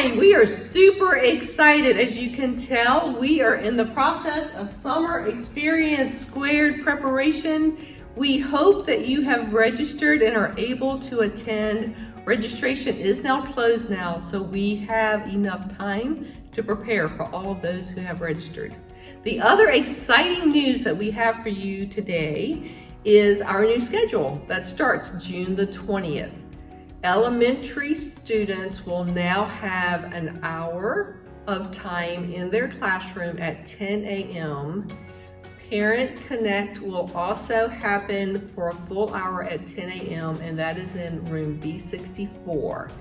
Hi, we are super excited. As you can tell, we are in the process of Summer Experience Squared preparation. We hope that you have registered and are able to attend. Registration is now closed now, so we have enough time to prepare for all of those who have registered. The other exciting news that we have for you today is our new schedule that starts June the 20th. Elementary students will now have an hour of time in their classroom at 10 a.m. Parent Connect will also happen for a full hour at 10 a.m. and that is in room B64.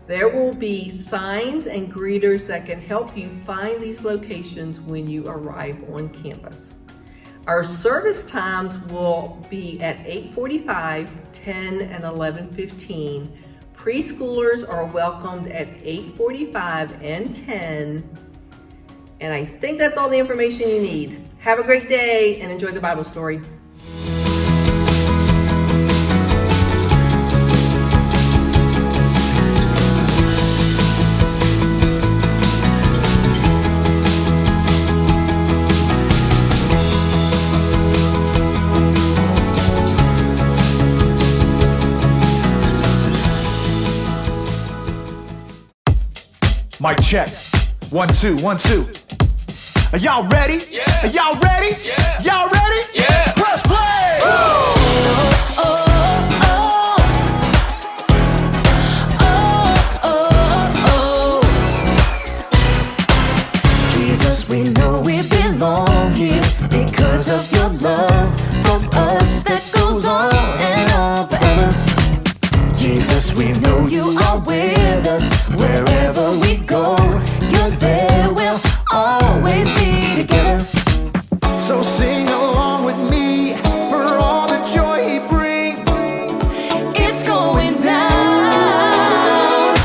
There will be signs and greeters that can help you find these locations when you arrive on campus. Our service times will be at 8:45, 10, and 11:15. Preschoolers are welcomed at 8:45 and 10. And I think that's all the information you need. Have a great day and enjoy the Bible story. Mic check. 1, 2, 1, 2. Are y'all ready? Yeah. Are y'all ready? Yeah. Y'all ready? Yeah. Press play. Jesus, we know we belong here because of your love for us that goes on and on forever. Jesus, we know you are with us wherever we go. You're there, we'll always be together. So sing along with me for all the joy he brings. It's going down.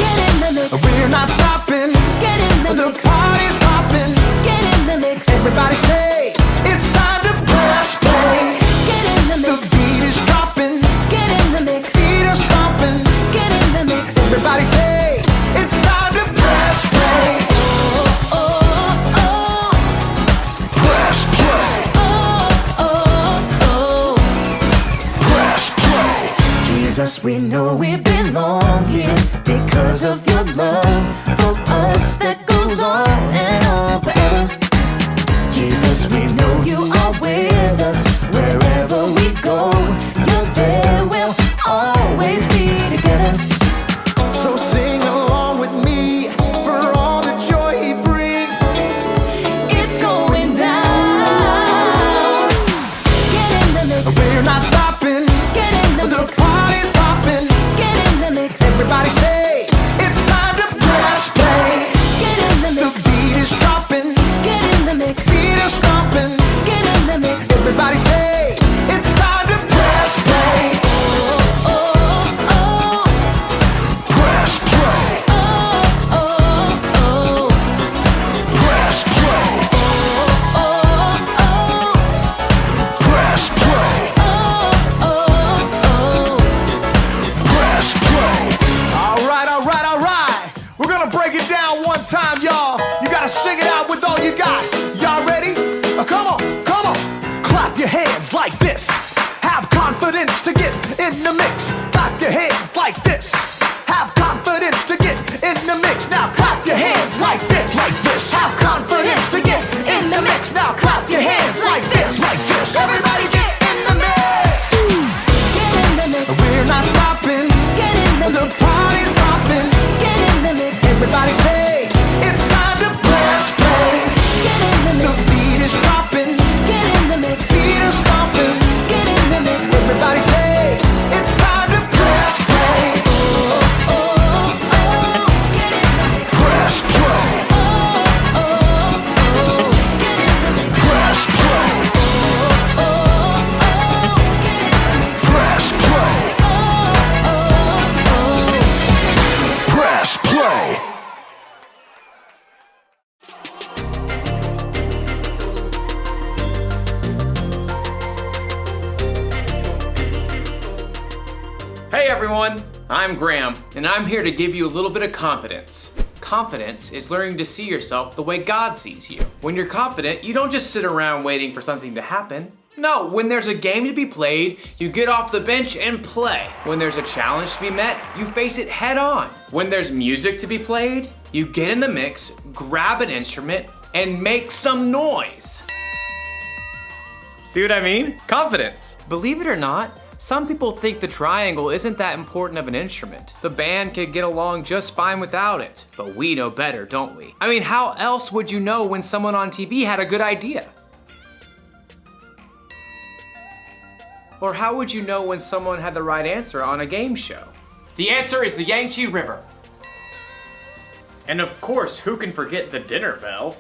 Get in the mix. We're not stopping. Get in the The mix. party's hopping. Get in the mix. Everybody say it's time to press play. Get in the The mix. beat is dropping. Get in the mix. Feet are stomping. Get in the mix. Everybody say it's time to press play. Oh, oh, oh. Press play. Oh, oh, oh. Press play. Jesus, we know we belong here because of your love for us that goes on and on forever. Jesus, we know you are with us wherever we go. You're there, we'll always be together. So sing along with me for all the joy he brings. It's going down. Get in the mix. We're not stopping. Get in the The mix. party's hopping. Get in the mix. Everybody say it's time to press play. Get in the The mix. beat is dropping. Get in the mix. Feet are stomping. Get in the mix. Everybody say it's time to press play. Oh, oh, oh. Press play. Oh, oh, oh. Press play. Oh, oh. Press play. Oh, oh. Press play. All right, all right, all right. We're gonna break it down one time, y'all. You gotta sing it out with all you got. Y'all ready? Come on, come on. Clap your hands like this. Have confidence to get in the mix. Clap your hands like this. Have confidence to get in the mix. Now clap your hands like this. Like this. Have confidence to get in the mix. Now clap your hands like this. Like this. Everybody get in the mix. Get in the mix. We're not stopping. Get in the The mix. party's hopping. Get in the mix. Everybody say it's time to press play. Get in the The mix. beat is dropping. Get in the mix. Feet are stomping. Get in the mix. Everybody say it's time to press play. Oh, oh, oh. Get in the mix. Press play. Oh, oh, oh. Get in the mix. Press play. Oh, oh. Get in the mix. Press play. Oh, oh. Press play. Hey everyone, I'm Graham, and I'm here to give you a little bit of confidence. Confidence is learning to see yourself the way God sees you. When you're confident, you don't just sit around waiting for something to happen. No, when there's a game to be played, you get off the bench and play. When there's a challenge to be met, you face it head on. When there's music to be played, you get in the mix, grab an instrument, and make some noise. See what I mean? Confidence. Believe it or not, some people think the triangle isn't that important of an instrument. The band could get along just fine without it. But we know better, don't we? I mean, how else would you know when someone on TV had a good idea? Or how would you know when someone had the right answer on a game show? The answer is the Yangtze River. And of course, who can forget the dinner bell?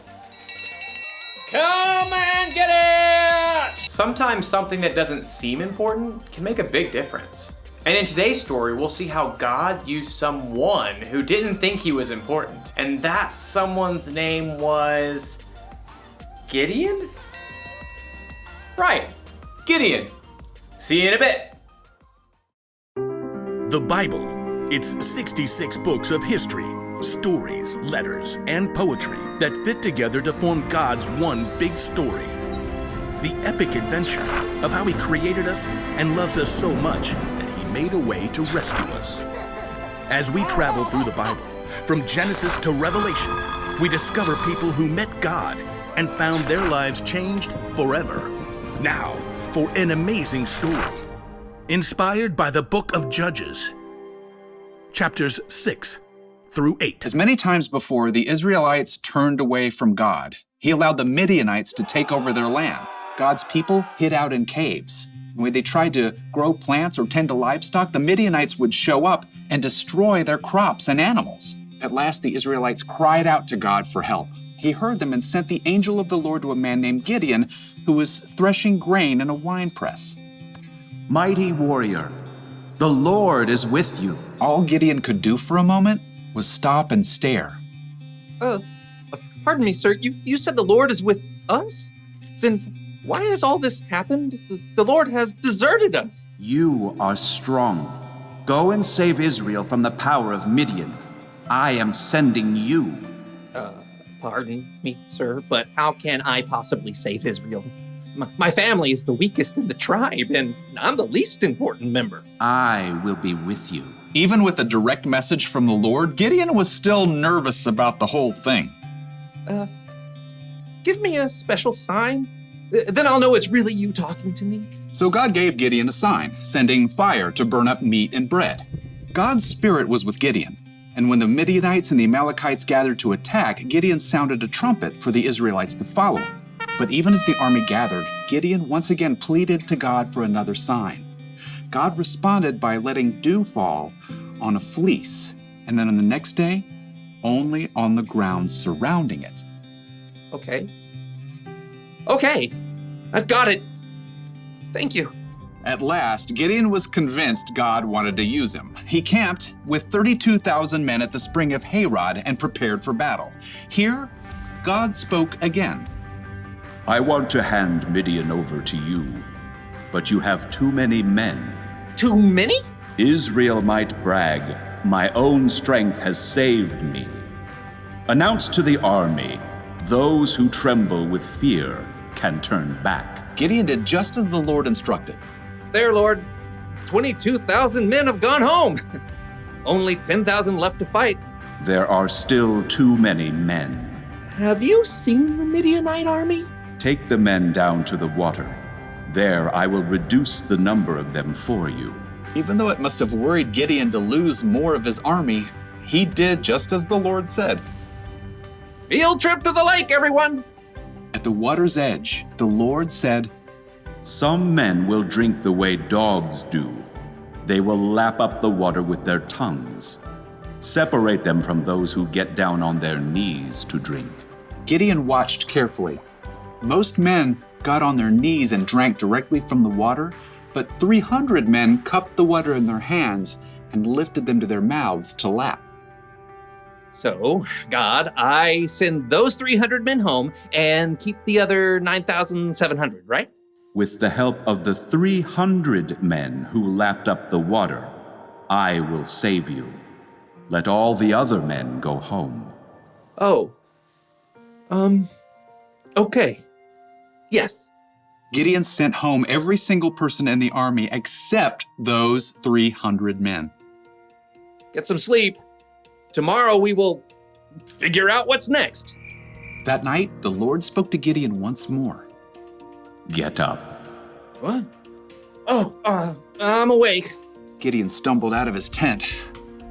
Come and get it! Sometimes something that doesn't seem important can make a big difference. And in today's story, we'll see how God used someone who didn't think he was important. And that someone's name was Gideon? Right, Gideon. See you in a bit. The Bible. It's 66 books of history, stories, letters, and poetry that fit together to form God's one big story. The epic adventure of how He created us and loves us so much that He made a way to rescue us. As we travel through the Bible, from Genesis to Revelation, we discover people who met God and found their lives changed forever. Now, for an amazing story, inspired by the book of Judges, chapters 6 through 8. As many times before, the Israelites turned away from God. He allowed the Midianites to take over their land. God's people hid out in caves. When they tried to grow plants or tend to livestock, the Midianites would show up and destroy their crops and animals. At last, the Israelites cried out to God for help. He heard them and sent the angel of the Lord to a man named Gideon, who was threshing grain in a winepress. Mighty warrior, the Lord is with you. All Gideon could do for a moment was stop and stare. Pardon me, sir. You said the Lord is with us? Then why has all this happened? The Lord has deserted us. You are strong. Go and save Israel from the power of Midian. I am sending you. Pardon me, sir, but how can I possibly save Israel? My family is the weakest in the tribe, and I'm the least important member. I will be with you. Even with a direct message from the Lord, Gideon was still nervous about the whole thing. Give me a special sign. Then I'll know it's really you talking to me. So God gave Gideon a sign, sending fire to burn up meat and bread. God's spirit was with Gideon. And when the Midianites and the Amalekites gathered to attack, Gideon sounded a trumpet for the Israelites to follow him. But even as the army gathered, Gideon once again pleaded to God for another sign. God responded by letting dew fall on a fleece, and then on the next day, only on the ground surrounding it. Okay, I've got it. Thank you. At last, Gideon was convinced God wanted to use him. He camped with 32,000 men at the spring of Harod and prepared for battle. Here, God spoke again. I want to hand Midian over to you, but you have too many men. Too many? Israel might brag, my own strength has saved me. Announce to the army, those who tremble with fear can turn back. Gideon did just as the Lord instructed. There, Lord. 22,000 men have gone home. Only 10,000 left to fight. There are still too many men. Have you seen the Midianite army? Take the men down to the water. There I will reduce the number of them for you. Even though it must have worried Gideon to lose more of his army, he did just as the Lord said. Field trip to the lake, everyone! At the water's edge, the Lord said, Some men will drink the way dogs do. They will lap up the water with their tongues. Separate them from those who get down on their knees to drink. Gideon watched carefully. Most men got on their knees and drank directly from the water, but 300 men cupped the water in their hands and lifted them to their mouths to lap. So, God, I send those 300 men home and keep the other 9,700, right? With the help of the 300 men who lapped up the water, I will save you. Let all the other men go home. Oh. Okay. Yes. Gideon sent home every single person in the army except those 300 men. Get some sleep. Tomorrow we will figure out what's next. That night, the Lord spoke to Gideon once more. Get up. What? Oh, I'm awake. Gideon stumbled out of his tent.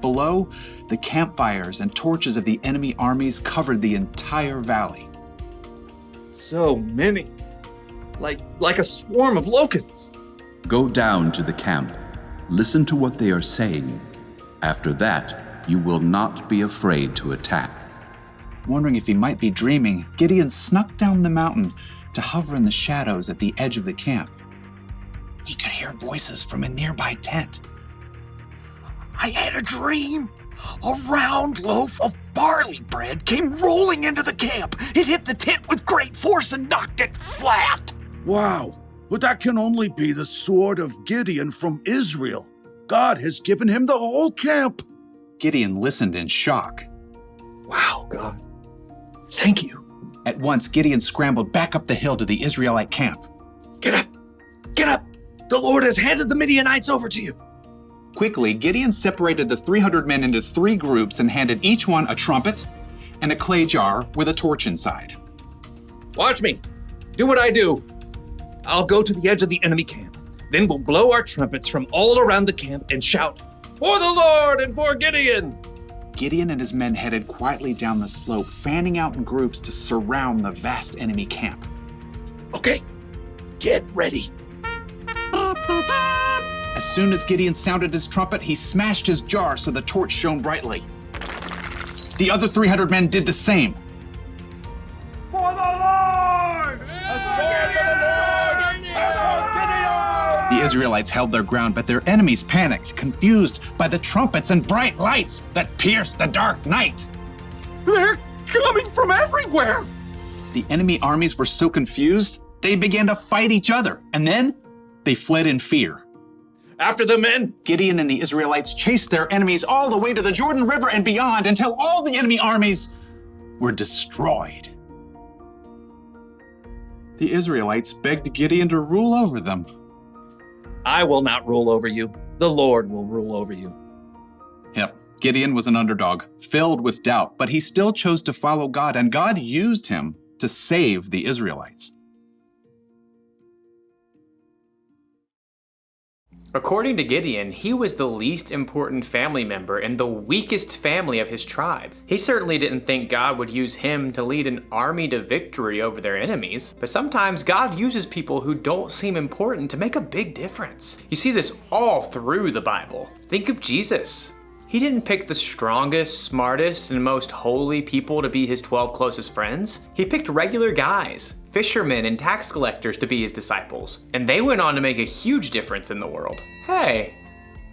Below, the campfires and torches of the enemy armies covered the entire valley. So many. Like a swarm of locusts. Go down to the camp. Listen to what they are saying. After that, you will not be afraid to attack. Wondering if he might be dreaming, Gideon snuck down the mountain to hover in the shadows at the edge of the camp. He could hear voices from a nearby tent. I had a dream. A round loaf of barley bread came rolling into the camp. It hit the tent with great force and knocked it flat. Wow, but that can only be the sword of Gideon from Israel. God has given him the whole camp. Gideon listened in shock. Wow, God. Thank you. At once, Gideon scrambled back up the hill to the Israelite camp. Get up! Get up! The Lord has handed the Midianites over to you. Quickly, Gideon separated the 300 men into 3 groups and handed each one a trumpet and a clay jar with a torch inside. Watch me. Do what I do. I'll go to the edge of the enemy camp. Then we'll blow our trumpets from all around the camp and shout, "For the Lord and for Gideon!" Gideon and his men headed quietly down the slope, fanning out in groups to surround the vast enemy camp. Okay, get ready. As soon as Gideon sounded his trumpet, he smashed his jar so the torch shone brightly. The other 300 men did the same. For the Lord! A sword for the Lord! Gideon! The Israelites held their ground, but their enemies panicked, confused by the trumpets and bright lights that pierced the dark night. They're coming from everywhere! The enemy armies were so confused, they began to fight each other, and then they fled in fear. After the men! Gideon and the Israelites chased their enemies all the way to the Jordan River and beyond until all the enemy armies were destroyed. The Israelites begged Gideon to rule over them. I will not rule over you. The Lord will rule over you. Yep, Gideon was an underdog, filled with doubt, but he still chose to follow God, and God used him to save the Israelites. According to Gideon, he was the least important family member and the weakest family of his tribe. He certainly didn't think God would use him to lead an army to victory over their enemies, but sometimes God uses people who don't seem important to make a big difference. You see this all through the Bible. Think of Jesus. He didn't pick the strongest, smartest, and most holy people to be his 12 closest friends. He picked regular guys, fishermen and tax collectors to be his disciples, and they went on to make a huge difference in the world. Hey,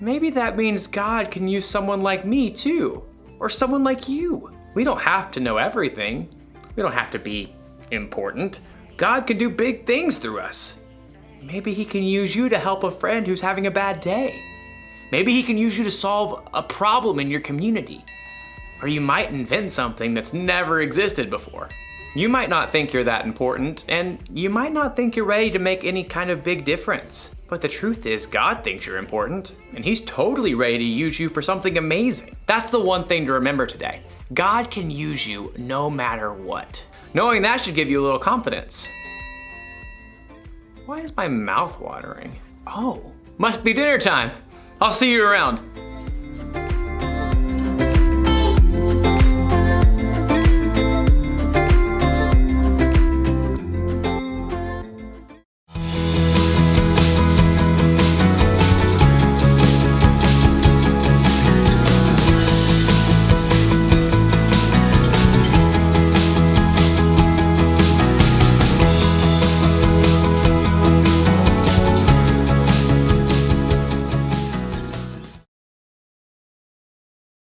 maybe that means God can use someone like me too, or someone like you. We don't have to know everything. We don't have to be important. God can do big things through us. Maybe he can use you to help a friend who's having a bad day. Maybe he can use you to solve a problem in your community. Or you might invent something that's never existed before. You might not think you're that important, and you might not think you're ready to make any kind of big difference. But the truth is, God thinks you're important, and he's totally ready to use you for something amazing. That's the one thing to remember today. God can use you no matter what. Knowing that should give you a little confidence. Why is my mouth watering? Oh, must be dinner time. I'll see you around.